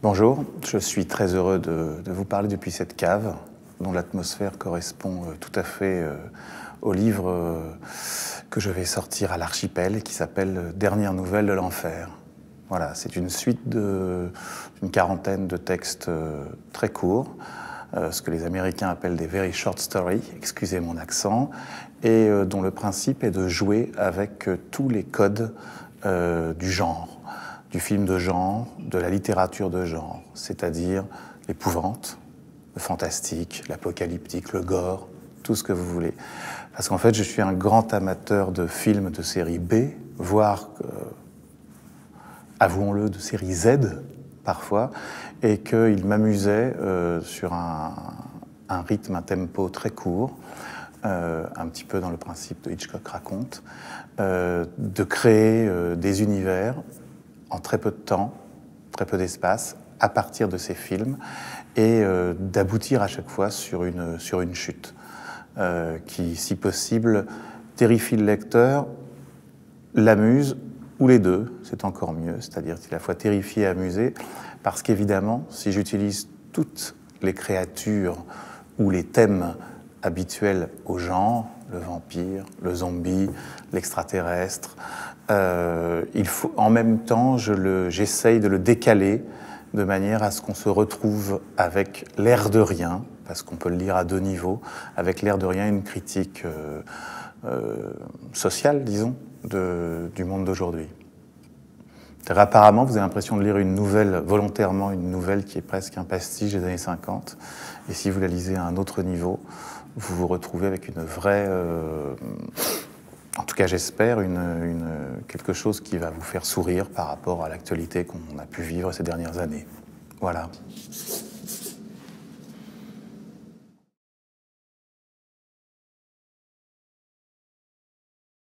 Bonjour, je suis très heureux de vous parler depuis cette cave, dont l'atmosphère correspond tout à fait au livre que je vais sortir à l'Archipel et qui s'appelle « Dernières nouvelles de l'enfer ». Voilà, c'est une suite d'une quarantaine de textes très courts, ce que les Américains appellent des very short stories, excusez mon accent, et dont le principe est de jouer avec tous les codes du genre, du film de genre, de la littérature de genre, c'est-à-dire l'épouvante, le fantastique, l'apocalyptique, le gore, tout ce que vous voulez. Parce qu'en fait, je suis un grand amateur de films de série B, voire, avouons-le, de série Z, parfois, et qu'il m'amusait sur un rythme, un tempo très court, un petit peu dans le principe de Hitchcock raconte, de créer des univers en très peu de temps, très peu d'espace, à partir de ces films, et d'aboutir à chaque fois sur une chute qui, si possible, terrifie le lecteur, l'amuse, ou les deux, c'est encore mieux, c'est-à-dire qu'il est à la fois terrifié et amusé, parce qu'évidemment, si j'utilise toutes les créatures ou les thèmes habituels au genre, le vampire, le zombie, l'extraterrestre, il faut, en même temps, j'essaye de le décaler de manière à ce qu'on se retrouve avec l'air de rien, parce qu'on peut le lire à deux niveaux, avec l'air de rien une critique sociale, disons, du monde d'aujourd'hui. Apparemment, vous avez l'impression de lire une nouvelle, volontairement une nouvelle qui est presque un pastiche des années 50, et si vous la lisez à un autre niveau, vous vous retrouvez avec une vraie... en tout cas, j'espère, quelque chose qui va vous faire sourire par rapport à l'actualité qu'on a pu vivre ces dernières années. Voilà.